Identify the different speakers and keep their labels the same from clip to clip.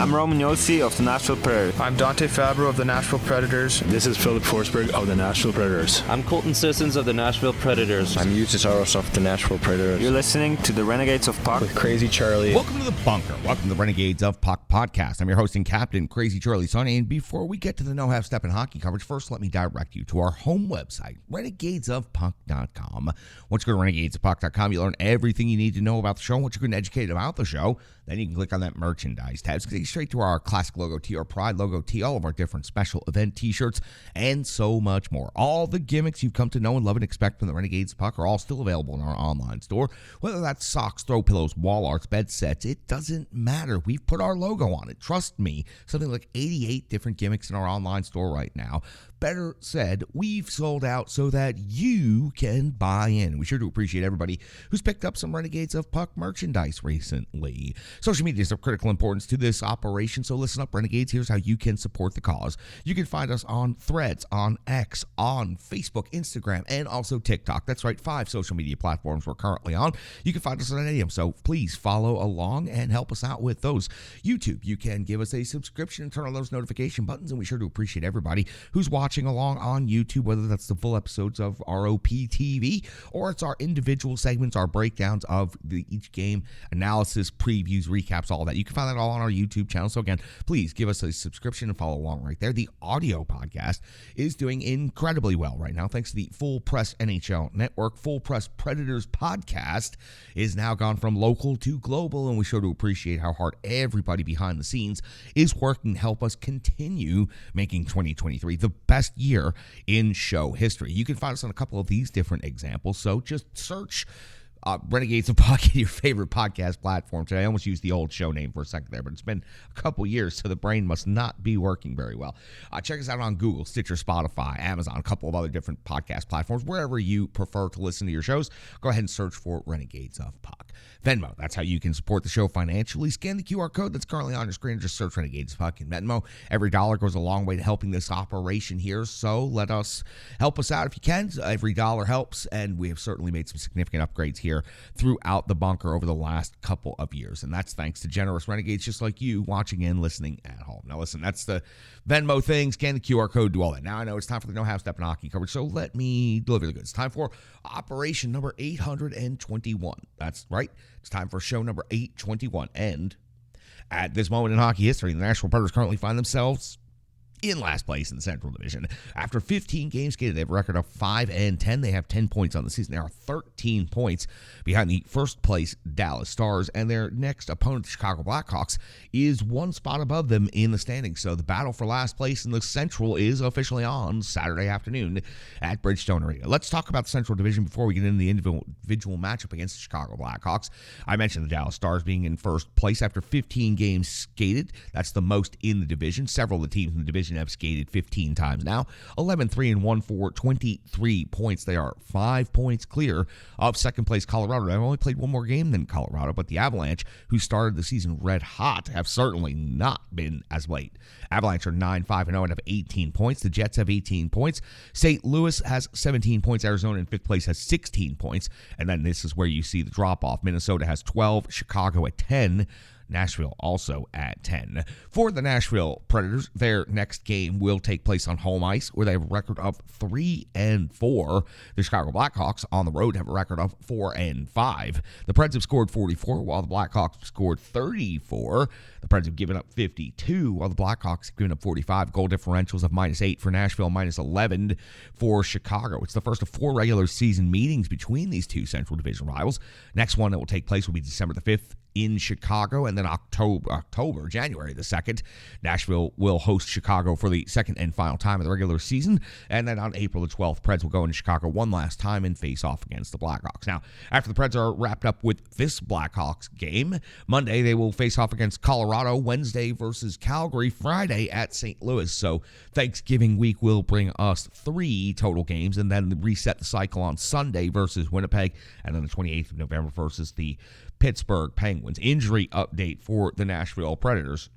Speaker 1: I'm Roman Yossi of the Nashville Predators.
Speaker 2: I'm Dante Fabro of the Nashville Predators.
Speaker 3: This is Philip Forsberg of the Nashville Predators.
Speaker 4: I'm Colton Sissons of the Nashville Predators.
Speaker 5: I'm Eustace Aros of the Nashville Predators.
Speaker 1: You're listening to the Renegades of Puck
Speaker 5: with Crazy Charlie.
Speaker 6: Welcome to the Bunker. Welcome to the Renegades of Puck podcast. I'm your host and captain, Crazy Charlie Saunier. And before we get to the No Half Step in hockey coverage, first let me direct you to our home website, renegadesofpuck.com. Once you go to renegadesofpuck.com, you learn everything you need to know about the show. Once you're getting educated about the show, then you can click on that merchandise tab. It's going to take you straight to our classic logo tee, our pride logo tee, all of our different special event t-shirts, and so much more. All the gimmicks you've come to know and love and expect from the Renegades of Puck are all still available in our online store. Whether that's socks, throw pillows, wall arts, bed sets, it doesn't matter. We've put our logo on it. Trust me, something like 88 different gimmicks in our online store right now. Better said, we've sold out so that you can buy in. We sure do appreciate everybody who's picked up some Renegades of Puck merchandise recently. Social media is of critical importance to this operation, so listen up, Renegades. Here's how you can support the cause. You can find us on Threads, on X, on Facebook, Instagram, and also TikTok. That's right, 5 social media platforms we're currently on. You can find us on any of them, so please follow along and help us out with those. YouTube, you can give us a subscription and turn on those notification buttons, and we sure do appreciate everybody who's watching along on YouTube, whether that's the full episodes of ROP TV or it's our individual segments, our breakdowns of each game, analysis, previews, recaps, all that. You can find that all on our YouTube channel. So again, please give us a subscription and follow along right there. The audio podcast is doing incredibly well right now, thanks to the Full Press NHL Network. Full Press Predators podcast is now gone from local to global, and we sure do appreciate how hard everybody behind the scenes is working to help us continue making 2023 the best year in show history. You can find us on a couple of these different examples, so just search Renegades of Puck in your favorite podcast platform today. I almost used the old show name for a second there, but it's been a couple years, so the brain must not be working very well. Check us out on Google, Stitcher, Spotify, Amazon, a couple of other different podcast platforms. Wherever you prefer to listen to your shows, go ahead and search for Renegades of Puck. Venmo, that's how you can support the show financially. Scan the QR code that's currently on your screen. Just search Renegades of Puck in Venmo. Every dollar goes a long way to helping this operation here, so help us out if you can. Every dollar helps, and we have certainly made some significant upgrades here throughout the bunker over the last couple of years, and that's thanks to generous Renegades just like you watching and listening at home. Now listen, that's the Venmo thing. Scan the QR code, do all that. Now I know it's time for the No Half Step in hockey coverage, so let me deliver the goods. It's time for operation number 821. That's right, it's time for show number 821, and at this moment in hockey history, the Nashville Predators currently find themselves in last place in the Central Division. After 15 games skated, they have a record of 5-10. They have 10 points on the season. They are 13 points behind the first place Dallas Stars, and their next opponent, the Chicago Blackhawks, is one spot above them in the standings. So the battle for last place in the Central is officially on Saturday afternoon at Bridgestone Arena. Let's talk about the Central Division before we get into the individual matchup against the Chicago Blackhawks. I mentioned the Dallas Stars being in first place after 15 games skated. That's the most in the division. Several of the teams in the division have skated 15 times now. 11-3-1 for 23 points. They are 5 points clear of second place Colorado. They've only played one more game than Colorado, but the Avalanche, who started the season red hot, have certainly not been as late. Avalanche are 9-5-0 and have 18 points. The Jets have 18 points. St. Louis has 17 points. Arizona in fifth place has 16 points. And then this is where you see the drop-off. Minnesota has 12. Chicago at 10. Nashville also at 10. For the Nashville Predators, their next game will take place on home ice, where they have a record of 3-4. The Chicago Blackhawks on the road have a record of 4-5. The Preds have scored 44, while the Blackhawks have scored 34. The Preds have given up 52, while the Blackhawks have given up 45. Goal differentials of -8 for Nashville, -11 for Chicago. It's the first of 4 regular season meetings between these two Central Division rivals. Next one that will take place will be December the 5th in Chicago, and then January the 2nd, Nashville will host Chicago for the second and final time of the regular season, and then on April the 12th, Preds will go into Chicago one last time and face off against the Blackhawks. Now, after the Preds are wrapped up with this Blackhawks game, Monday they will face off against Colorado, Wednesday versus Calgary, Friday at St. Louis. So Thanksgiving week will bring us 3 total games, and then reset the cycle on Sunday versus Winnipeg, and then the 28th of November versus the Pittsburgh Penguins. Injury update for the Nashville Predators.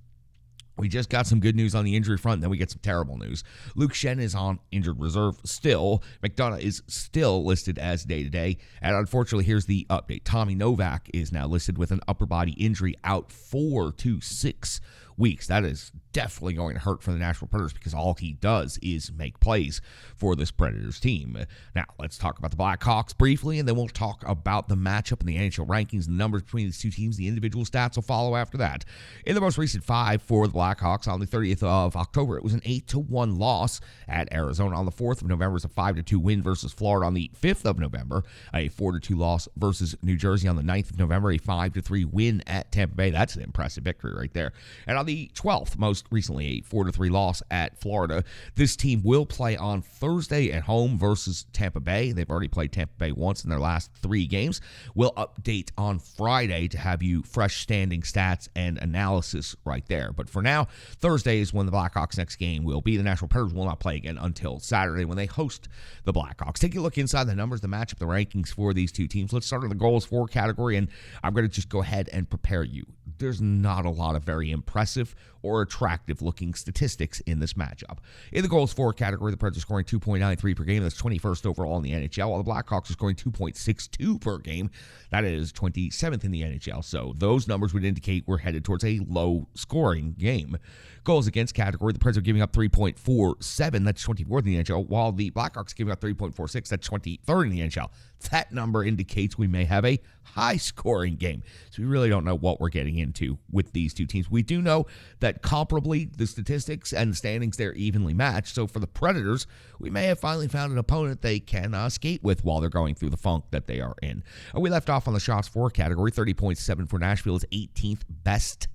Speaker 6: We just got some good news on the injury front, then we get some terrible news. Luke Schenn is on injured reserve still. McDonough is still listed as day-to-day. And unfortunately, here's the update. Tommy Novak is now listed with an upper body injury, out 4 to 6 weeks. That is definitely going to hurt for the Nashville Predators because all he does is make plays for this Predators team. Now, let's talk about the Blackhawks briefly, and then we'll talk about the matchup in the NHL rankings and the numbers between these two teams. The individual stats will follow after that. In the most recent 5 for the Blackhawks on the 30th of October, it was an 8-1 loss at Arizona. On the 4th of November, it was a 5-2 win versus Florida. On the 5th of November, a 4-2 loss versus New Jersey. On the 9th of November, a 5-3 win at Tampa Bay. That's an impressive victory right there. And on the 12th, most recently, a 4-3 loss at Florida. This team will play on Thursday at home versus Tampa Bay. They've already played Tampa Bay once in their last 3 games. We'll update on Friday to have you fresh standing stats and analysis right there. But for now, Thursday is when the Blackhawks' next game will be. The Nashville Predators will not play again until Saturday when they host the Blackhawks. Take a look inside the numbers, the matchup, the rankings for these two teams. Let's start in the goals for category, and I'm going to just go ahead and prepare you. There's not a lot of very impressive or attractive looking statistics in this matchup. In the goals for category, the Preds are scoring 2.93 per game. That's 21st overall in the NHL, while the Blackhawks are scoring 2.62 per game. That is 27th in the NHL. So those numbers would indicate we're headed towards a low scoring game. Goals against category, the Preds are giving up 3.47. That's 24th in the NHL, while the Blackhawks are giving up 3.46. That's 23rd in the NHL. That number indicates we may have a high-scoring game. So we really don't know what we're getting into with these two teams. We do know that comparably, the statistics and the standings, they're evenly matched. So for the Predators, we may have finally found an opponent they can skate with while they're going through the funk that they are in. We left off on the shots for category. 30.7 for Nashville is 18th best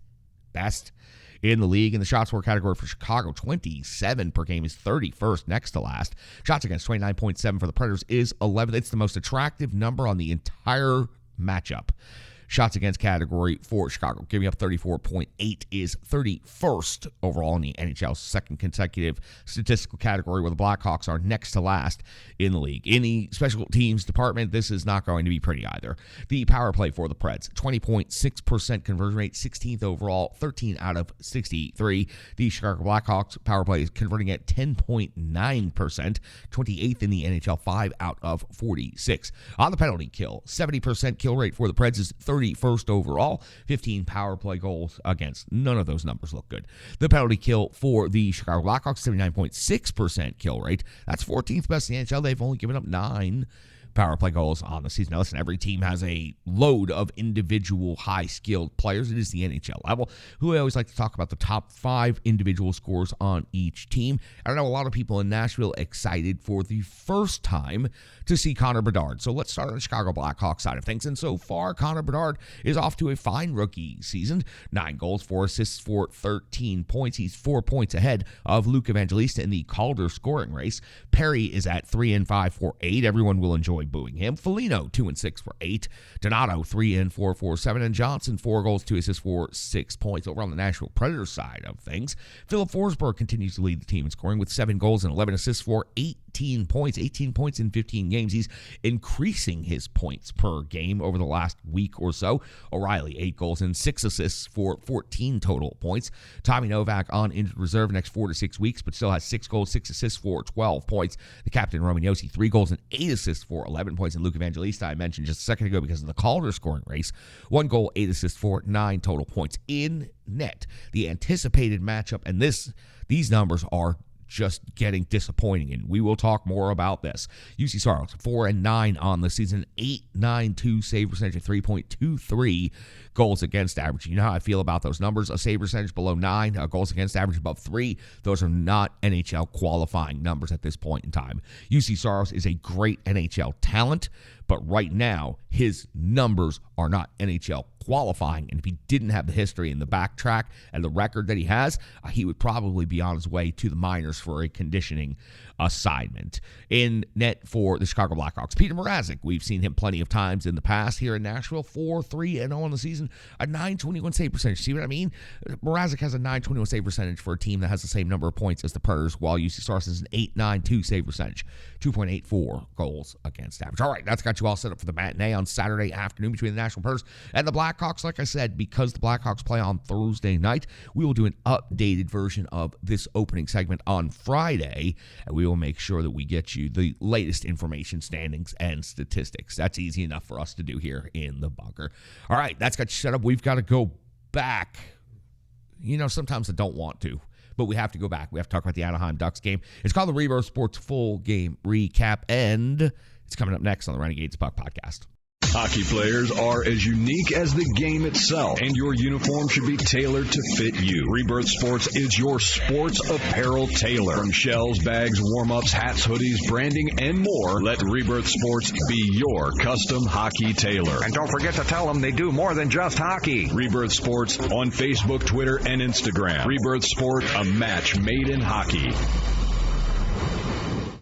Speaker 6: in the league. In the shots for category for Chicago, 27 per game is 31st, next to last. Shots against, 29.7 for the Predators is 11th. It's the most attractive number on the entire matchup. Shots against category for Chicago, giving up 34.8, is 31st overall in the NHL's second consecutive statistical category, where the Blackhawks are next to last in the league. In the special teams department, this is not going to be pretty either. The power play for the Preds, 20.6% conversion rate, 16th overall, 13 out of 63. The Chicago Blackhawks power play is converting at 10.9%, 28th in the NHL, 5 out of 46. On the penalty kill, 70% kill rate for the Preds is 31st overall, 15 power play goals against. None of those numbers look good. The penalty kill for the Chicago Blackhawks, 79.6% kill rate. That's 14th best in the NHL. They've only given up 9 power play goals on the season. Now, listen, every team has a load of individual high-skilled players. It is the NHL level. Who I always like to talk about the top 5 individual scores on each team. I know a lot of people in Nashville excited for the first time to see Connor Bedard. So let's start on the Chicago Blackhawks side of things. And so far, Connor Bedard is off to a fine rookie season. 9 goals, 4 assists for 13 points. He's 4 points ahead of Luke Evangelista in the Calder scoring race. Perry is at 3-5 for 8. Everyone will enjoy booing him. Foligno, 2-6 for 8. Donato, 3-4 for 7. And Johnson, 4 goals, 2 assists for 6 points. Over on the Nashville Predators side of things, Philip Forsberg continues to lead the team in scoring with 7 goals and 11 assists for 18 points. 18 points in 15 games. He's increasing his points per game over the last week or so. O'Reilly, 8 goals and 6 assists for 14 total points. Tommy Novak on injured reserve next 4 to 6 weeks, but still has 6 goals, 6 assists for 12 points. The captain, Roman Josi, 3 goals and 8 assists for 11 points. And Luke Evangelista, I mentioned just a second ago because of the Calder scoring race, 1 goal, 8 assists for 9 total points. In net, the anticipated matchup, and these numbers are just getting disappointing, and we will talk more about this. UC Saros, 4-9 on the season, 8.92 save percentage, 3.23 goals against average. You know how I feel about those numbers. A save percentage below 9, goals against average above 3. Those are not NHL qualifying numbers at this point in time. UC Saros is a great NHL talent, but right now, his numbers are not NHL qualifying. And if he didn't have the history and the backtrack and the record that he has, he would probably be on his way to the minors for a conditioning assignment. In net for the Chicago Blackhawks, Peter Mrazek, we've seen him plenty of times in the past here in Nashville, 4-3-0 on the season, a 9.21 save percentage. See what I mean? Mrazek has a 9.21 save percentage for a team that has the same number of points as the Predators, while UC Saros is an 8.92 save percentage, 2.84 goals against average. All right, that's got you all set up for the matinee on Saturday afternoon between the Nashville Predators and the Blackhawks. Like I said, because the Blackhawks play on Thursday night, we will do an updated version of this opening segment on Friday, and we will make sure that we get you the latest information, standings, and statistics. That's easy enough for us to do here in the bunker. All right, that's got you set up. We've got to go back sometimes I don't want to, but we have to go back. We have to talk about the Anaheim Ducks game. It's called the Rebirth Sports Full Game Recap, and it's coming up next on the Renegades of Puck podcast.
Speaker 7: Hockey players are as unique as the game itself, and your uniform should be tailored to fit you. Rebirth Sports is your sports apparel tailor. From shells, bags, warm-ups, hats, hoodies, branding, and more, let Rebirth Sports be your custom hockey tailor.
Speaker 8: And don't forget to tell them they do more than just hockey.
Speaker 7: Rebirth Sports on Facebook, Twitter, and Instagram. Rebirth Sport, a match made in hockey.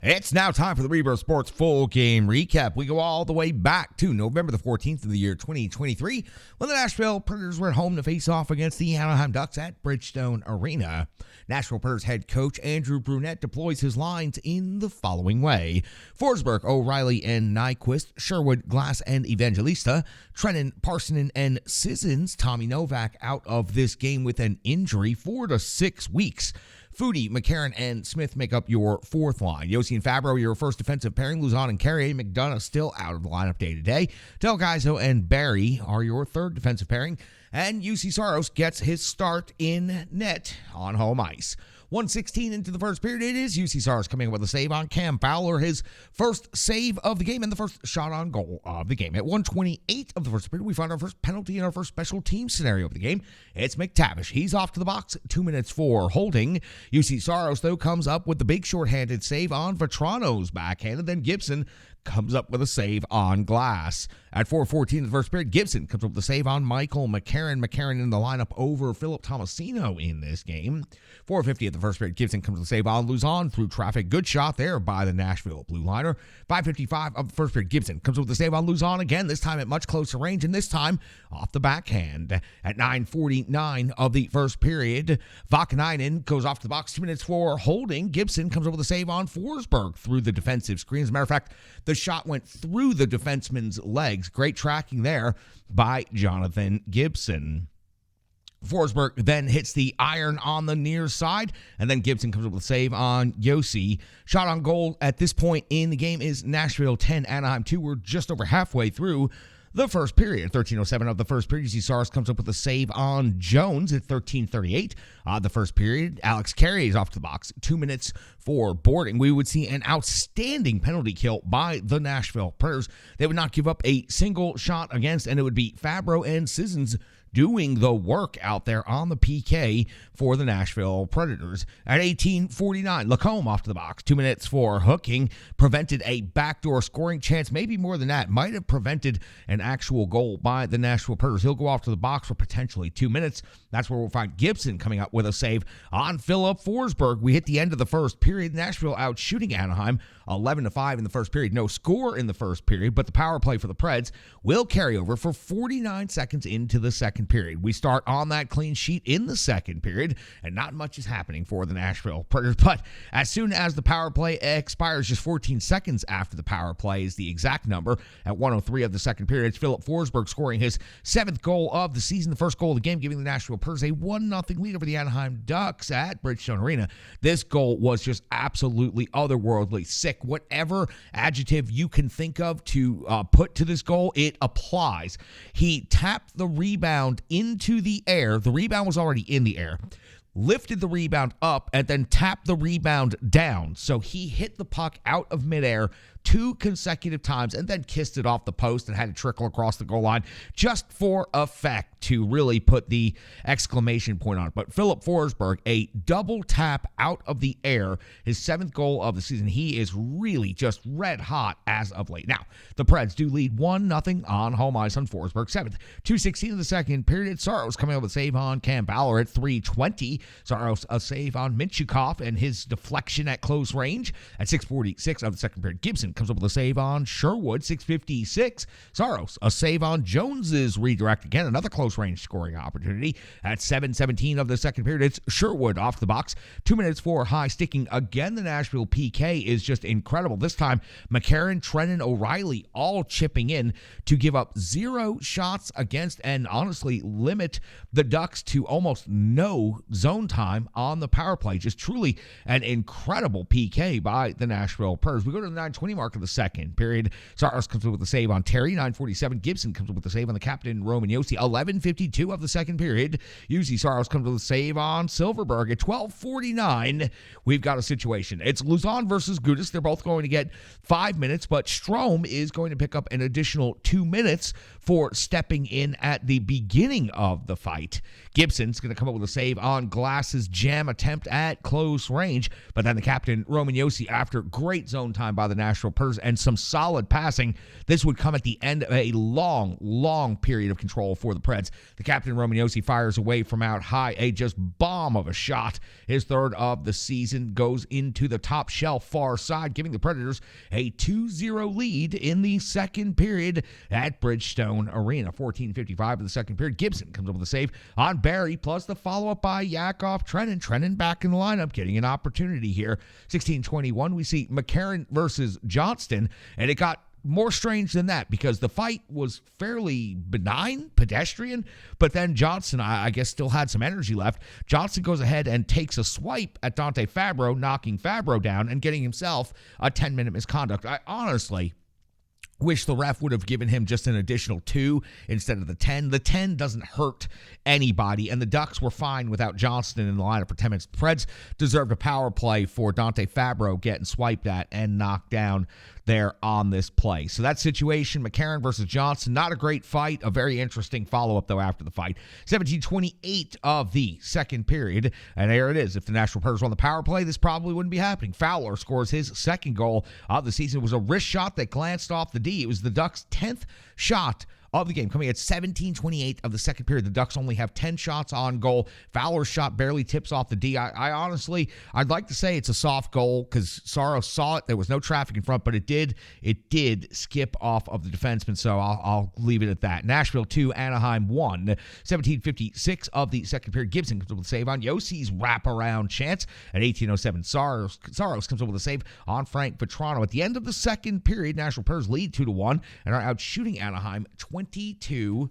Speaker 6: It's now time for the Rebirth Sports Full Game Recap. We go all the way back to November the 14th of the year 2023 when the Nashville Predators were at home to face off against the Anaheim Ducks at Bridgestone Arena. Nashville Predators head coach Andrew Brunette deploys his lines in the following way. Forsberg, O'Reilly, and Nyquist, Sherwood, Glass, and Evangelista, Trennan, Parsonen, and Sissons. Tommy Novak out of this game with an injury 4 to 6 weeks. Foodie, McCarron, and Smith make up your fourth line. Yossi and Fabro, your first defensive pairing. Luzon and Carrier. McDonough still out of the lineup day-to-day. Del Gaizo and Barry are your third defensive pairing. And UC Saros gets his start in net on home ice. 1:16 into the first period, it is UC Saros coming up with a save on Cam Fowler, his first save of the game and the first shot on goal of the game. At 1:28 of the first period, we find our first penalty in our first special team scenario of the game. It's McTavish. He's off to the box, 2 minutes for holding. UC Saros, though, comes up with the big shorthanded save on Vetrano's backhand, and then Gibson comes up with a save on Glass. At 4:14 in the first period, Gibson comes up with a save on Michael McCarron. McCarron in the lineup over Philip Tomasino in this game. 4:50 at the first period, Gibson comes with a save on Luzon through traffic. Good shot there by the Nashville Blue Liner. 5:55 of the first period, Gibson comes with a save on Luzon again, this time at much closer range, and this time off the backhand. At 9:49 of the first period, Vakanainen goes off to the box, 2 minutes for holding. Gibson comes up with a save on Forsberg through the defensive screen. As a matter of fact, the shot went through the defenseman's legs. Great tracking there by Jonathan Gibson. Forsberg then hits the iron on the near side, and then Gibson comes up with a save on Yossi. Shot on goal at this point in the game is Nashville 10, Anaheim 2. We're just over halfway through the first period. 13:07 of the first period, UC Saros comes up with a save on Jones at 13:38. The first period, Alex Carrier is off to the box, 2 minutes for boarding. We would see an outstanding penalty kill by the Nashville Predators. They would not give up a single shot against, and it would be Fabro and Sissons doing the work out there on the PK for the Nashville Predators. At 18:49, Lacombe off to the box, 2 minutes for hooking, prevented a backdoor scoring chance, maybe more than that, might have prevented an actual goal by the Nashville Predators. He'll go off to the box for potentially 2 minutes. That's where we'll find Gibson coming up with a save on Philip Forsberg. We hit the end of the first period. Nashville out shooting Anaheim 11-5 in the first period. No score in the first period, but the power play for the Preds will carry over for 49 seconds into the second period. We start on that clean sheet in the second period, and not much is happening for the Nashville Predators. But as soon as the power play expires, just 14 seconds after the power play is the exact number, at 1:03 of the second period, it's Philip Forsberg scoring his 7th goal of the season, the first goal of the game, giving the Nashville Predators a 1-0 lead over the Anaheim Ducks at Bridgestone Arena. This goal was just absolutely otherworldly, sick. Whatever adjective you can think of to put to this goal, it applies. He tapped the rebound into the air. The rebound was already in the air. Lifted the rebound up and then tapped the rebound down. So he hit the puck out of midair 2 consecutive times and then kissed it off the post and had it trickle across the goal line just for effect to really put the exclamation point on it. But Philip Forsberg, a double tap out of the air, his 7th goal of the season. He is really just red hot as of late. Now, the Preds do lead 1-0 on home ice on Forsberg 7th. 2:16 of the second period, Saros coming up with a save on Cam Fowler at 3:20. Saros a save on Minchukov and his deflection at close range. At 6:46 of the second period, Gibson comes up with a save on Sherwood. 6:56, Saros a save on Jones's redirect. Again, another close range scoring opportunity. At 7:17 of the second period, it's Sherwood off the box. 2 minutes for high sticking. Again, the Nashville PK is just incredible. This time, McCarron, Trennan, O'Reilly all chipping in to give up 0 shots against and honestly limit the Ducks to almost no zone time on the power play. Just truly an incredible PK by the Nashville Predators. We go to the 9:20 mark mark of the second period. Saros comes up with a save on Terry. 9:47. Gibson comes up with a save on the captain, Roman Josi. 11:52 of the second period. Uzi Saros comes up with a save on Silverberg. At 12:49, we've got a situation. It's Luzon versus Gudis. They're both going to get 5 minutes, but Strome is going to pick up an additional 2 minutes for stepping in at the beginning of the fight. Gibson's going to come up with a save on Glass's jam attempt at close range, but then the captain, Roman Josi, after great zone time by the Nashville Predators and some solid passing, this would come at the end of a long period of control for the Preds. The captain, Roman Josi, fires away from out high, a just bomb of a shot. His third of the season goes into the top shelf far side, giving the Predators a 2-0 lead in the second period at Bridgestone Arena. 14:55 of the second period. Gibson comes up with a save on Barry, plus the follow-up by Yakov Trenin. Trenin back in the lineup, getting an opportunity here. 16:21, we see McCarron versus Johnston, and it got more strange than that because the fight was fairly benign, pedestrian, but then Johnson, I guess, still had some energy left. Johnson goes ahead and takes a swipe at Dante Fabro, knocking Fabro down and getting himself a 10-minute misconduct. I honestly wish the ref would have given him just an additional 2 instead of the 10. The 10 doesn't hurt anybody, and the Ducks were fine without Johnston in the lineup for 10 minutes. The Preds deserved a power play for Dante Fabro getting swiped at and knocked down there on this play. So that situation, McCarron versus Johnson, not a great fight. A very interesting follow-up, though, after the fight. 17:28 of the second period, and there it is. If the Nashville Predators won the power play, this probably wouldn't be happening. Fowler scores his second goal of the season. It was a wrist shot that glanced off the D. It was the Ducks' 10th shot of the game. Coming at 17:28 of the second period, the Ducks only have 10 shots on goal. Fowler's shot barely tips off the D. I honestly, I'd like to say it's a soft goal because Saros saw it. There was no traffic in front, but it did skip off of the defenseman, so I'll leave it at that. Nashville 2, Anaheim 1. 17:56 of the second period. Gibson comes up with a save on Yossi's wraparound chance. At 18:07, Saros comes up with a save on Frank Vetrano. At the end of the second period, Nashville Predators lead 2-1 and are out shooting Anaheim 22-11.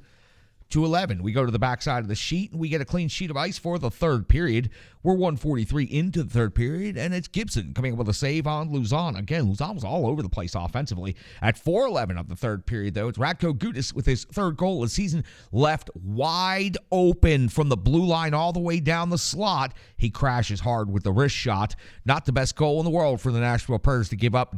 Speaker 6: We go to the backside of the sheet, and we get a clean sheet of ice for the third period. We're 1:43 into the third period, and it's Gibson coming up with a save on Luzon. Again, Luzon was all over the place offensively. At 4:11 of the third period, though, it's Ratko Gudas with his third goal of the season, left wide open from the blue line all the way down the slot. He crashes hard with the wrist shot. Not the best goal in the world for the Nashville Predators to give up.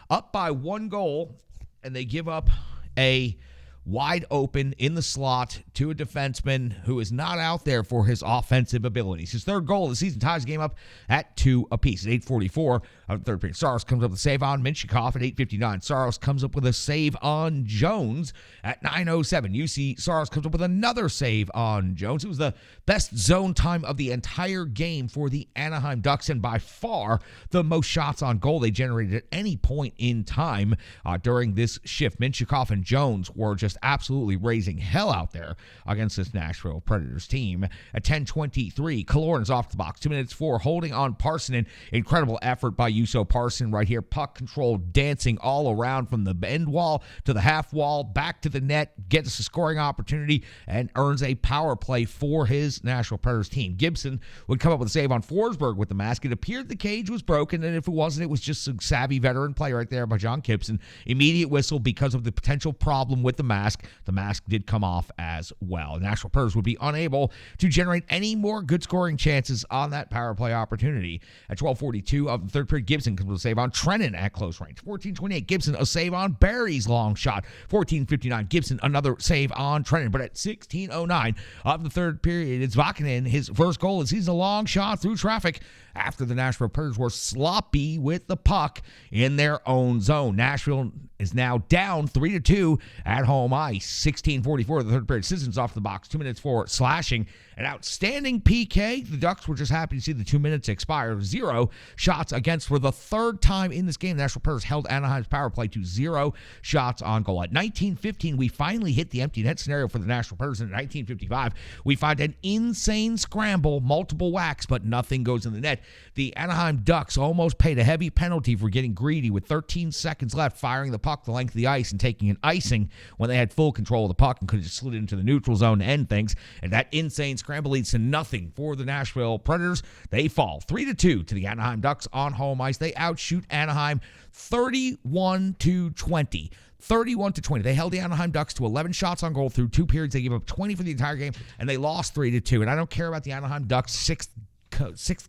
Speaker 6: Up by 1 goal, and they give up a wide open in the slot to a defenseman who is not out there for his offensive abilities. His third goal of the season ties the game up at 2 apiece. At 8:44 of the third period, Saros comes up with a save on Minchikov. At 8:59, Saros comes up with a save on Jones. At 9:07, UC Saros comes up with another save on Jones. It was the best zone time of the entire game for the Anaheim Ducks, and by far the most shots on goal they generated at any point in time during this shift. Minchikov and Jones were just absolutely raising hell out there against this Nashville Predators team. At 10:23, Killorn is off the box. 2 minutes for holding on Parsonen. Incredible effort by Juuso Parsonen right here. Puck control, dancing all around from the end wall to the half wall, back to the net, gets a scoring opportunity, and earns a power play for his Nashville Predators team. Gibson would come up with a save on Forsberg with the mask. It appeared the cage was broken, and if it wasn't, it was just a savvy veteran play right there by John Gibson. Immediate whistle because of the potential problem with the mask. The mask did come off as well. The Nashville Predators would be unable to generate any more good scoring chances on that power play opportunity. At 12:42 of the third period, Gibson comes with a save on Trenin at close range. 14:28, Gibson a save on Barry's long shot. 14:59, Gibson another save on Trenin. But at 16:09 of the third period, it's Vakinen, his first goal. He's a long shot through traffic after the Nashville Predators were sloppy with the puck in their own zone. Nashville is now down 3-2 at home ice. 16:44 of the third period. Citizens off the box. 2 minutes for slashing. An outstanding PK. The Ducks were just happy to see the 2 minutes expire. 0 shots against for the third time in this game. The Nashville Predators held Anaheim's power play to 0 shots on goal. At 19:15, we finally hit the empty net scenario for the Nashville Predators. And at 19:55, we find an insane scramble, multiple whacks, but nothing goes in the net. the Anaheim Ducks almost paid a heavy penalty for getting greedy with 13 seconds left, firing the puck the length of the ice and taking an icing when they had full control of the puck and could have just slid into the neutral zone to end things. And that insane scramble leads to nothing for the Nashville Predators. They fall 3-2 to the Anaheim Ducks on home ice. They outshoot Anaheim 31-20. 31-20. They held the Anaheim Ducks to 11 shots on goal through 2 periods. They gave up 20 for the entire game, and they lost 3-2. And I don't care about the Anaheim Ducks' sixth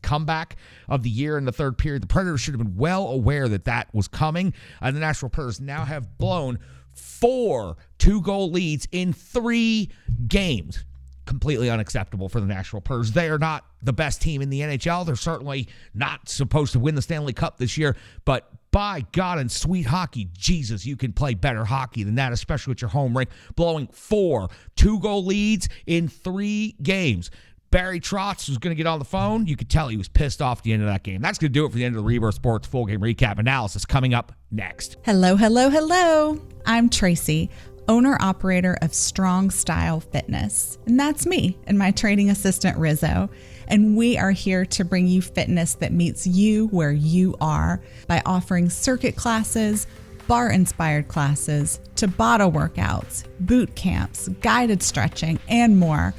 Speaker 6: comeback of the year in the third period. The Predators should have been well aware that was coming. And the Nashville Predators now have blown 4 2-goal leads in 3 games. Completely unacceptable for the Nashville Predators. They are not the best team in the NHL. They're certainly not supposed to win the Stanley Cup this year, but by God and sweet hockey, Jesus, you can play better hockey than that, especially with your home rink, blowing 4 2-goal leads in 3 games. Barry Trotz was going to get on the phone. You could tell he was pissed off at the end of that game. That's going to do it for the end of the Rebirth Sports full game recap analysis coming up next.
Speaker 9: Hello, hello, hello. I'm Tracy, owner-operator of Strong Style Fitness. And that's me and my training assistant, Rizzo. And we are here to bring you fitness that meets you where you are by offering circuit classes, bar-inspired classes, Tabata workouts, boot camps, guided stretching, and more,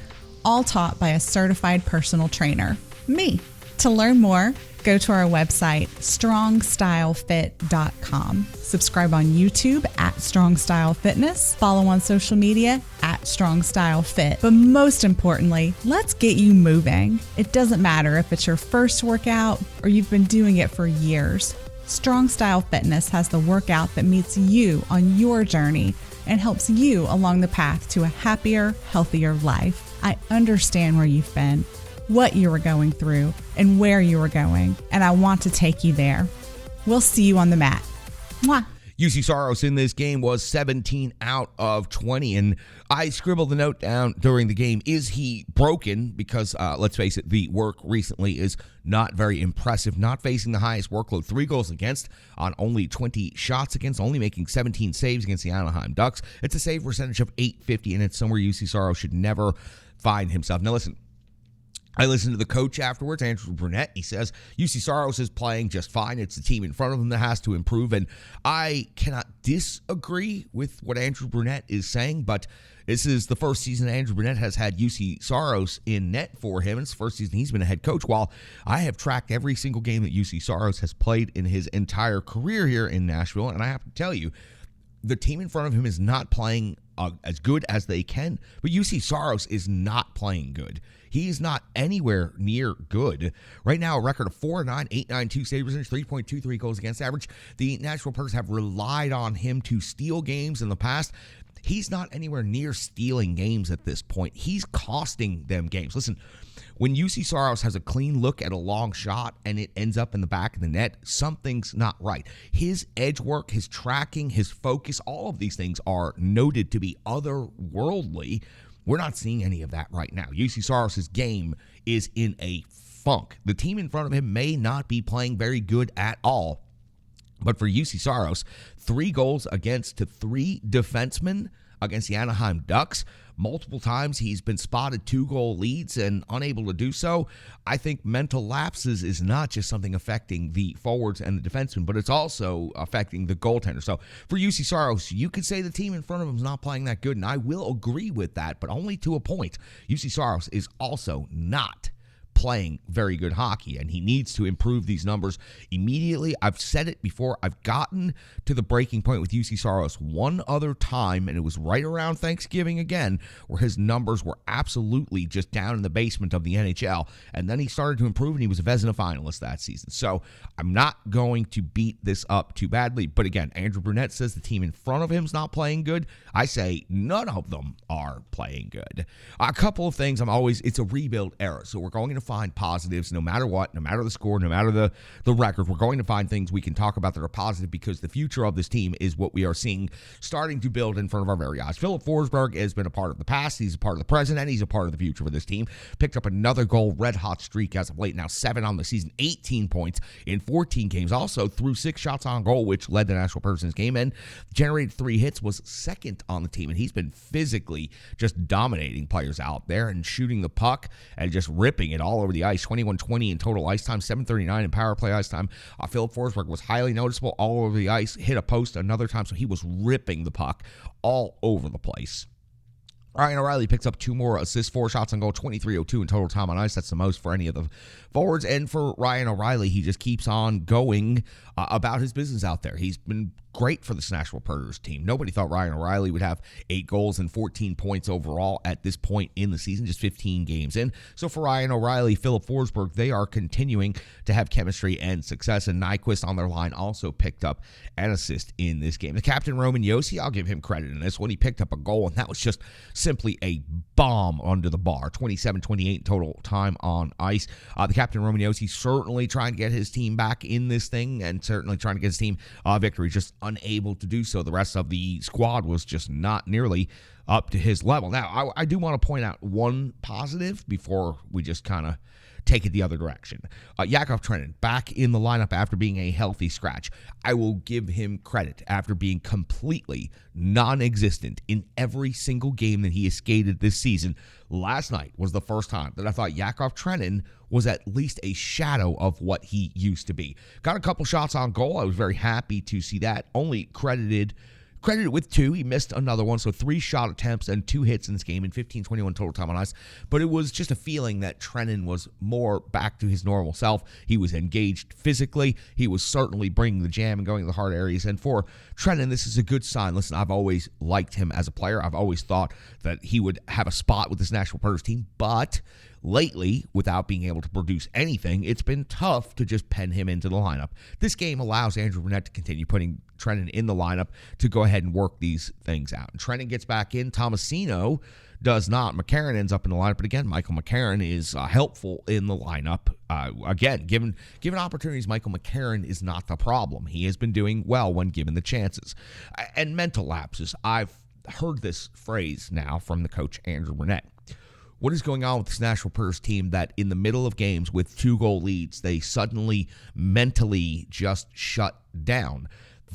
Speaker 9: all taught by a certified personal trainer, me. To learn more, go to our website, strongstylefit.com. Subscribe on YouTube at Strong Style Fitness. Follow on social media at Strong Style Fit. But most importantly, let's get you moving. It doesn't matter if it's your first workout or you've been doing it for years. Strong Style Fitness has the workout that meets you on your journey and helps you along the path to a happier, healthier life. I understand where you've been, what you were going through, and where you were going, and I want to take you there. We'll see you on the mat. Mwah.
Speaker 6: UC Saros in this game was 17 out of 20, and I scribbled the note down during the game. Is he broken? Because, let's face it, the work recently is not very impressive. Not facing the highest workload, 3 goals against on only 20 shots against, only making 17 saves against the Anaheim Ducks. It's a save percentage of .850, and it's somewhere UC Saros should never find himself. Now, listen. I listened to the coach afterwards, Andrew Brunette. He says UC Saros is playing just fine. It's the team in front of him that has to improve, and I cannot disagree with what Andrew Brunette is saying, but this is the first season Andrew Brunette has had UC Saros in net for him. It's the first season he's been a head coach. While I have tracked every single game that UC Saros has played in his entire career here in Nashville, and I have to tell you, the team in front of him is not playing as good as they can, but UC Saros is not playing good. He is not anywhere near good. Right now, a record of 4-9, 8.92 save percentage, 3.23 goals against average. The Nashville Predators have relied on him to steal games in the past. He's not anywhere near stealing games at this point. He's costing them games. Listen, when UC Saros has a clean look at a long shot and it ends up in the back of the net, something's not right. His edge work, his tracking, his focus, all of these things are noted to be otherworldly. We're not seeing any of that right now. UC Saros' game is in a funk. The team in front of him may not be playing very good at all, but for UC Saros, 3 goals against to 3 defensemen against the Anaheim Ducks. Multiple times he's been spotted 2-goal leads and unable to do so. I think mental lapses is not just something affecting the forwards and the defensemen, but it's also affecting the goaltender. So for UC Saros, you could say the team in front of him is not playing that good, and I will agree with that, but only to a point. UC Saros is also not playing very good hockey, and he needs to improve these numbers immediately. I've said it before. I've gotten to the breaking point with UC Saros one other time, and it was right around Thanksgiving again, where his numbers were absolutely just down in the basement of the NHL, and then he started to improve, and he was a Vezina finalist that season. So I'm not going to beat this up too badly, but again, Andrew Brunette says the team in front of him is not playing good. I say none of them are playing good. A couple of things. It's a rebuild era, so we're going to find positives no matter what, no matter the score, no matter the record. We're going to find things we can talk about that are positive because the future of this team is what we are seeing starting to build in front of our very eyes. Philip Forsberg has been a part of the past. He's a part of the present, and he's a part of the future for this team. Picked up another goal, red-hot streak as of late. Now 7 on the season, 18 points in 14 games. Also threw 6 shots on goal, which led the Nashville Predators in this game, and generated 3 hits, was second on the team, and he's been physically just dominating players out there and shooting the puck and just ripping it all all over the ice, 21-20 in total ice time, 7:39 in power play ice time. Philip Forsberg was highly noticeable all over the ice, hit a post another time, so he was ripping the puck all over the place. Ryan O'Reilly picks up 2 more assists, 4 shots on goal, 23:02 in total time on ice. That's the most for any of the forwards. And for Ryan O'Reilly, he just keeps on going about his business out there. He's been great for this Nashville Predators team. Nobody thought Ryan O'Reilly would have 8 goals and 14 points overall at this point in the season, just 15 games in. So for Ryan O'Reilly, Philip Forsberg, they are continuing to have chemistry and success. And Nyquist on their line also picked up an assist in this game. The captain, Roman Josi, I'll give him credit in this one. He picked up a goal, and that was just simply a bomb under the bar. 27-28 in total time on ice. The captain, Roman Josi, certainly trying to get his team back in this thing and certainly trying to get his team victory, just unable to do so. The rest of the squad was just not nearly up to his level. Now, I do want to point out one positive before we just kind of take it the other direction. Yakov Trenin back in the lineup after being a healthy scratch. I will give him credit after being completely non-existent in every single game that he has skated this season. Last night was the first time that I thought Yakov Trenin was at least a shadow of what he used to be. Got a couple shots on goal. I was very happy to see that. Only credited with 2. He missed another one, so 3 shot attempts and 2 hits in this game in 15-21 total time on ice. But it was just a feeling that Trenin was more back to his normal self. He was engaged physically. He was certainly bringing the jam and going to the hard areas. And for Trenin, this is a good sign. Listen, I've always liked him as a player. I've always thought that he would have a spot with this Nashville Predators team, but lately, without being able to produce anything, it's been tough to just pen him into the lineup. This game allows Andrew Brunette to continue putting Trenin in the lineup to go ahead and work these things out. And Trenin gets back in. Tomasino does not. McCarron ends up in the lineup. But again, Michael McCarron is helpful in the lineup. Again, given opportunities, Michael McCarron is not the problem. He has been doing well when given the chances. And mental lapses. I've heard this phrase now from the coach, Andrew Brunette. What is going on with this Nashville Predators team that in the middle of games with 2-goal leads, they suddenly mentally just shut down?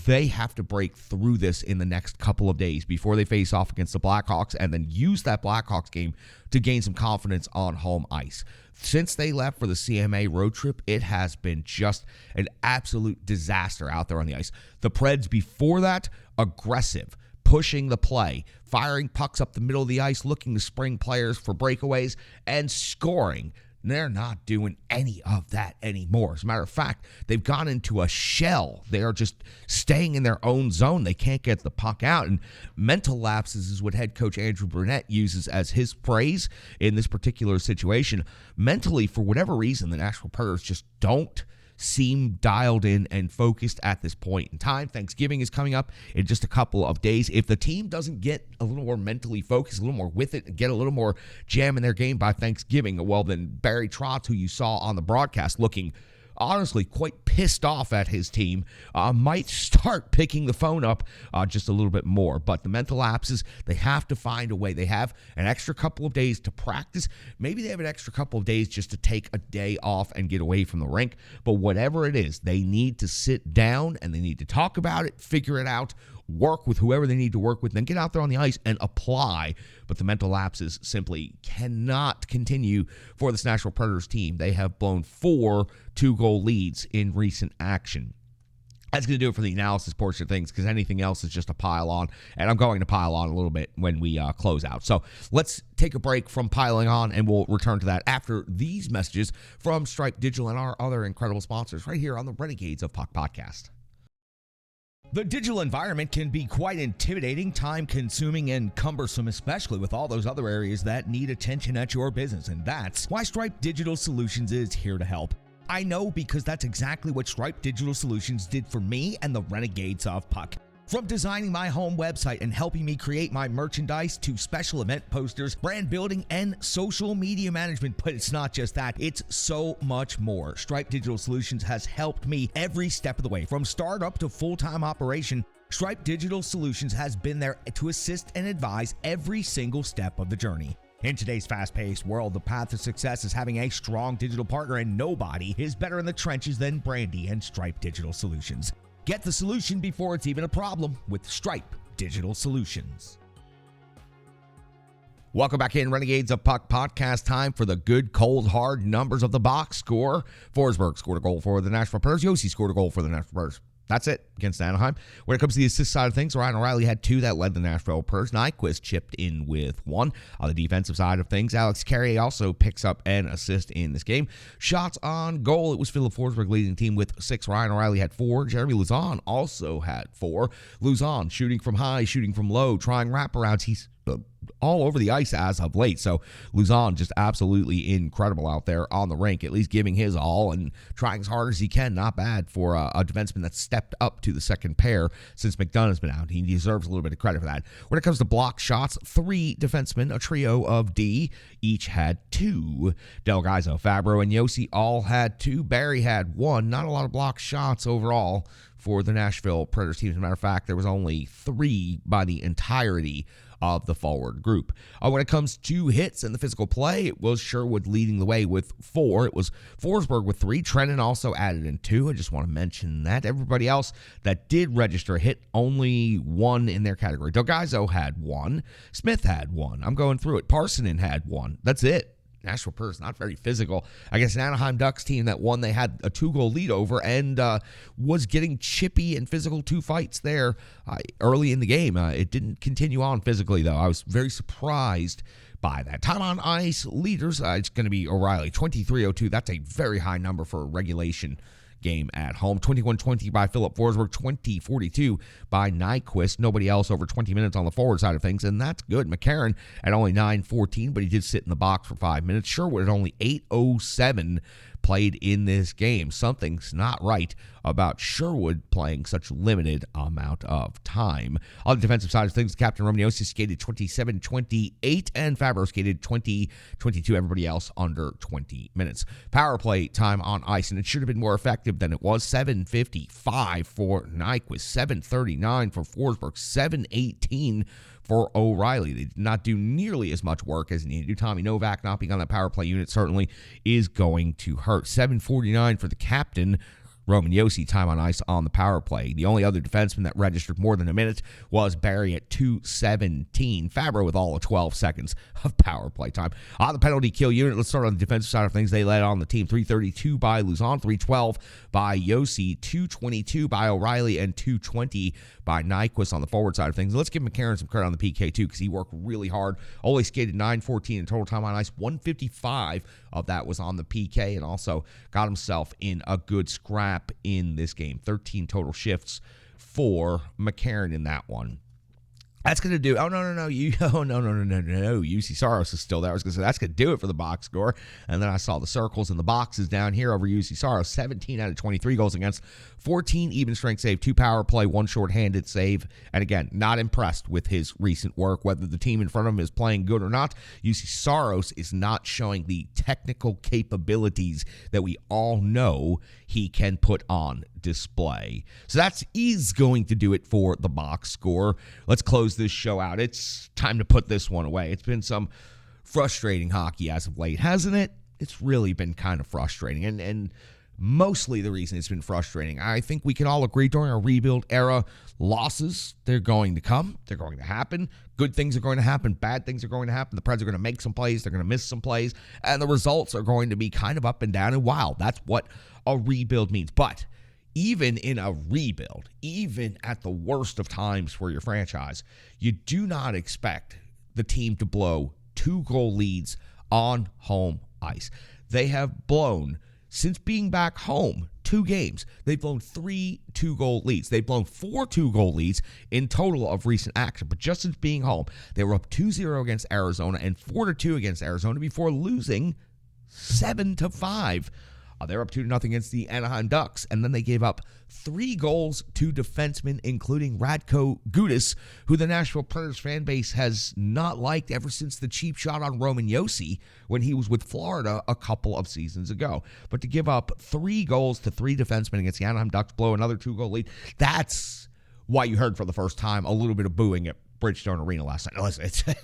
Speaker 6: They have to break through this in the next couple of days before they face off against the Blackhawks and then use that Blackhawks game to gain some confidence on home ice. Since they left for the CMA road trip, it has been just an absolute disaster out there on the ice. The Preds before that, aggressive, pushing the play, firing pucks up the middle of the ice, looking to spring players for breakaways, and scoring. They're not doing any of that anymore. As a matter of fact, they've gone into a shell. They are just staying in their own zone. They can't get the puck out. And mental lapses is what head coach Andrew Brunette uses as his phrase in this particular situation. Mentally, for whatever reason, the Nashville Predators just don't seem dialed in and focused at this point in time. Thanksgiving is coming up in just a couple of days. If the team doesn't get a little more mentally focused, a little more with it, and get a little more jam in their game by Thanksgiving, well, then Barry Trotz, who you saw on the broadcast looking honestly quite pissed off at his team, might start picking the phone up just a little bit more. But the mental lapses, they have to find a way. They have an extra couple of days to practice. Maybe they have an extra couple of days just to take a day off and get away from the rink. But whatever it is, they need to sit down and they need to talk about it, figure it out, work with whoever they need to work with, then get out there on the ice and apply. But the mental lapses simply cannot continue for this Nashville Predators team. They have blown 4 2-goal leads in recent action. That's going to do it for the analysis portion of things, because anything else is just a pile on, and I'm going to pile on a little bit when we close out. So let's take a break from piling on, and we'll return to that after these messages from Stripe Digital and our other incredible sponsors right here on the Renegades of Puck podcast. The digital environment can be quite intimidating, time-consuming, and cumbersome, especially with all those other areas that need attention at your business, and that's why Stripe Digital Solutions is here to help. I know, because that's exactly what Stripe Digital Solutions did for me and the Renegades of Puck. From designing my home website and helping me create my merchandise to special event posters, brand building, and social media management. But it's not just that, it's so much more. Stripe Digital Solutions has helped me every step of the way. From startup to full-time operation, Stripe Digital Solutions has been there to assist and advise every single step of the journey. In today's fast-paced world, the path to success is having a strong digital partner, and nobody is better in the trenches than Brandy and Stripe Digital Solutions. Get the solution before it's even a problem with Stripe Digital Solutions. Welcome back in Renegades of Puck podcast. Time for the good, cold, hard numbers of the box score. Forsberg scored a goal for the Nashville Predators. Yossi scored a goal for the Nashville Predators. That's it against Anaheim. When it comes to the assist side of things, Ryan O'Reilly had 2 that led the Nashville Predators. Nyquist chipped in with 1. On the defensive side of things, Alex Carrier also picks up an assist in this game. Shots on goal, it was Philip Forsberg leading the team with 6. Ryan O'Reilly had 4. Jeremy Lauzon also had 4. Lauzon shooting from high, shooting from low, trying wraparounds. He's all over the ice as of late. So Lauzon just absolutely incredible out there on the rink, at least giving his all and trying as hard as he can. Not bad for a defenseman that stepped up to the second pair since McDonough has been out. He deserves a little bit of credit for that. When it comes to block shots, 3 defensemen, a trio of D, each had 2. Delgaizo, Fabro, and Yossi all had 2. Barry had 1. Not a lot of block shots overall for the Nashville Predators team. As a matter of fact, there was only 3 by the entirety of the forward group. When it comes to hits and the physical play, it was Sherwood leading the way with 4. It was Forsberg with 3. Trennan also added in 2. I just want to mention that. Everybody else that did register a hit, only 1 in their category. Delgaizo had 1. Smith had 1. I'm going through it. Parsonen had 1. That's it. Nashville Predators not very physical. I guess an Anaheim Ducks team that won, they had a 2-goal lead over and was getting chippy and physical 2 fights there early in the game. It didn't continue on physically, though. I was very surprised by that. Time on ice leaders, it's going to be O'Reilly, 23:02. That's a very high number for a regulation game at home. 21:20 by Philip Forsberg, 20:42 by Nyquist. Nobody else over 20 minutes on the forward side of things, and that's good. McCarron at only 9:14, but he did sit in the box for 5 minutes. Sherwood at only 8:07 played in this game. Something's not right about Sherwood playing such limited amount of time. On the defensive side of things, Captain Romaniosi skated 27:28, and Fabro skated 20:22. Everybody else under 20 minutes. Power play time on ice, and it should have been more effective than it was. 7:55 for Nyquist, 7:39 for Forsberg, 7:18 for O'Reilly. They did not do nearly as much work as they needed to do. Tommy Novak not being on that power play unit certainly is going to hurt. 7:49 for the captain, Roman Yossi, time on ice on the power play. The only other defenseman that registered more than a minute was Barry at 2:17. Fabro with all of 12 seconds of power play time. On the penalty kill unit, let's start on the defensive side of things. They led on the team. 3:32 by Lauzon, 3:12 by Yossi, 2:22 by O'Reilly, and 2:20 by Nyquist on the forward side of things. Let's give McCarron some credit on the PK too, because he worked really hard. Only skated 9:14 in total time on ice. 155 of that was on the PK, and also got himself in a good scrap in this game. 13 total shifts for McCarron in that one. That's going to do. Oh, no. UC Saros is still there. I was going to say, that's going to do it for the box score. And then I saw the circles and the boxes down here over UC Saros. 17 out of 23 goals against, 14 even strength save, 2 power play, 1 shorthanded save. And again, not impressed with his recent work, whether the team in front of him is playing good or not. UC Saros is not showing the technical capabilities that we all know he can put on display. So that is going to do it for the box score. Let's close this show out. It's time to put this one away. It's been some frustrating hockey as of late, hasn't it? It's really been kind of frustrating, and mostly the reason it's been frustrating, I think we can all agree, during our rebuild era, losses, they're going to come. They're going to happen. Good things are going to happen. Bad things are going to happen. The Preds are going to make some plays. They're going to miss some plays. And the results are going to be kind of up and down and wild. That's what a rebuild means. But even in a rebuild, even at the worst of times for your franchise, you do not expect the team to blow 2-goal leads on home ice. They have blown, since being back home, 2 games. They've blown 3 2-goal leads. They've blown 4 2-goal leads in total of recent action. But just since being home, they were up 2-0 against Arizona and 4-2 against Arizona before losing 7-5. They're up 2-0 against the Anaheim Ducks, and then they gave up 3 goals to defensemen, including Radko Gudas, who the Nashville Predators fan base has not liked ever since the cheap shot on Roman Yossi when he was with Florida a couple of seasons ago. But to give up 3 goals to 3 defensemen against the Anaheim Ducks, blow another 2-goal lead, that's why you heard for the first time a little bit of booing at Bridgestone Arena last night. Listen,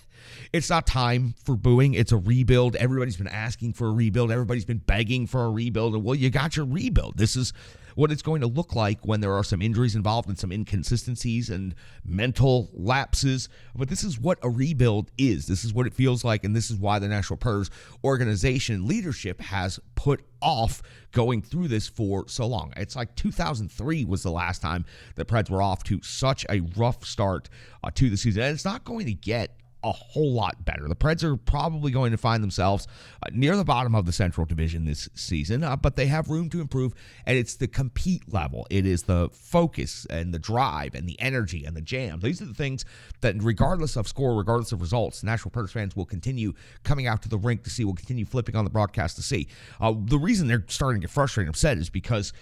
Speaker 6: it's not time for booing. It's a rebuild. Everybody's been asking for a rebuild. Everybody's been begging for a rebuild. And, well, you got your rebuild. This is what it's going to look like when there are some injuries involved and some inconsistencies and mental lapses. But this is what a rebuild is. This is what it feels like, and this is why the Nashville Predators organization leadership has put off going through this for so long. It's like 2003 was the last time the Preds were off to such a rough start to the season. And it's not going to get a whole lot better. The Preds are probably going to find themselves near the bottom of the Central Division this season, but they have room to improve, and it's the compete level. It is the focus and the drive and the energy and the jam. These are the things that, regardless of score, regardless of results, Nashville Predators fans will continue coming out to the rink to see, will continue flipping on the broadcast to see. The reason they're starting to get frustrated and upset is because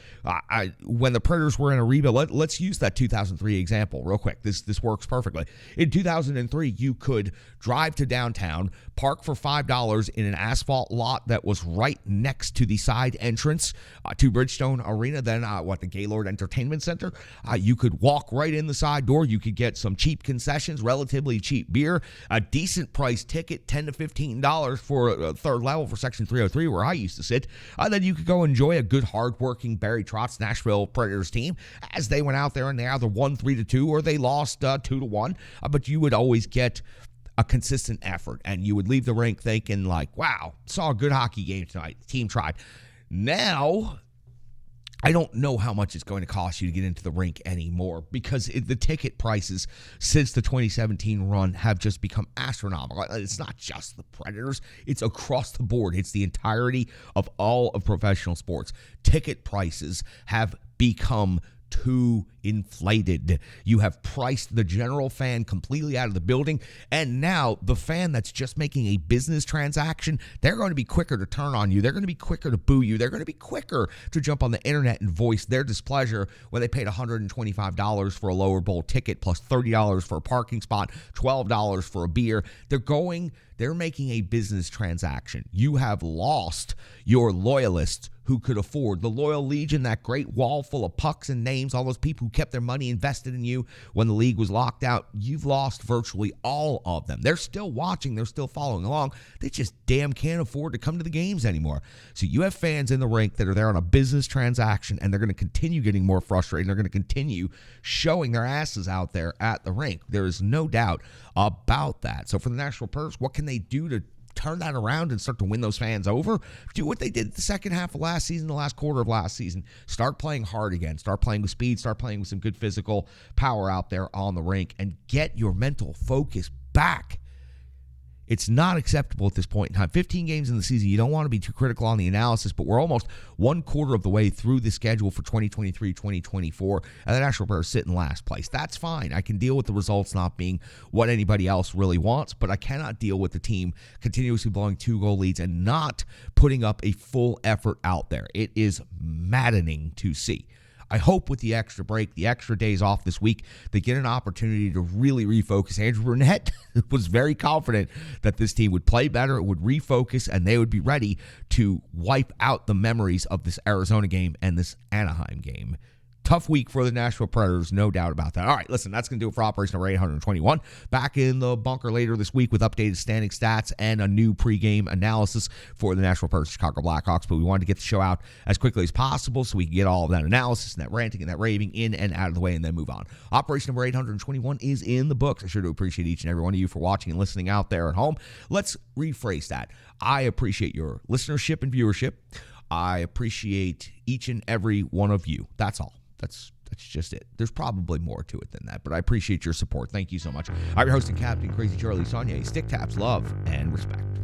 Speaker 6: when the Predators were in a rebuild, let's use that 2003 example real quick. This works perfectly. In 2003, you could drive to downtown, park for $5 in an asphalt lot that was right next to the side entrance to Bridgestone Arena, then the Gaylord Entertainment Center. You could walk right in the side door. You could get some cheap concessions, relatively cheap beer, a decent price ticket, $10 to $15 for a third level for Section 303, where I used to sit. Then you could go enjoy a good, hardworking Barry Trotz Nashville Predators team as they went out there and they either won 3-2 or they lost 2-1. But you would always get a consistent effort, and you would leave the rink thinking like, wow, saw a good hockey game tonight. The team tried. Now, I don't know how much it's going to cost you to get into the rink anymore, because the ticket prices since the 2017 run have just become astronomical. It's not just the Predators. It's across the board. It's the entirety of all of professional sports. Ticket prices have become too inflated. You have priced the general fan completely out of the building, and now the fan that's just making a business transaction, they're going to be quicker to turn on you. They're going to be quicker to boo you. They're going to be quicker to jump on the internet and voice their displeasure when they paid $125 for a lower bowl ticket plus $30 for a parking spot, $12 for a beer. They're making a business transaction. You have lost your loyalists who could afford the Loyal Legion, that great wall full of pucks and names, all those people who kept their money invested in you when the league was locked out. You've lost virtually all of them. They're still watching. They're still following along. They just damn can't afford to come to the games anymore. So you have fans in the rink that are there on a business transaction, and they're going to continue getting more frustrated. They're going to continue showing their asses out there at the rink. There is no doubt about that. So for the Nashville Predators, what can they do to turn that around and start to win those fans over? Do what they did the second half of last season, the last quarter of last season. Start playing hard again. Start playing with speed. Start playing with some good physical power out there on the rink, and get your mental focus back. It's not acceptable at this point in time. 15 games in the season, you don't want to be too critical on the analysis, but we're almost one quarter of the way through the schedule for 2023-2024, and the Nashville Predators sit in last place. That's fine. I can deal with the results not being what anybody else really wants, but I cannot deal with the team continuously blowing 2-goal leads and not putting up a full effort out there. It is maddening to see. I hope with the extra break, the extra days off this week, they get an opportunity to really refocus. Andrew Burnett was very confident that this team would play better, it would refocus, and they would be ready to wipe out the memories of this Arizona game and this Anaheim game. Tough week for the Nashville Predators, no doubt about that. All right, listen, that's going to do it for Operation Number 821. Back in the bunker later this week with updated standing stats and a new pregame analysis for the Nashville Predators Chicago Blackhawks. But we wanted to get the show out as quickly as possible so we can get all of that analysis and that ranting and that raving in and out of the way and then move on. Operation Number 821 is in the books. I sure do appreciate each and every one of you for watching and listening out there at home. Let's rephrase that. I appreciate your listenership and viewership. I appreciate each and every one of you. That's all. That's just it. There's probably more to it than that, but I appreciate your support. Thank you so much. I'm your host and captain, Crazy Charlie Saunier. Stick taps, love, and respect.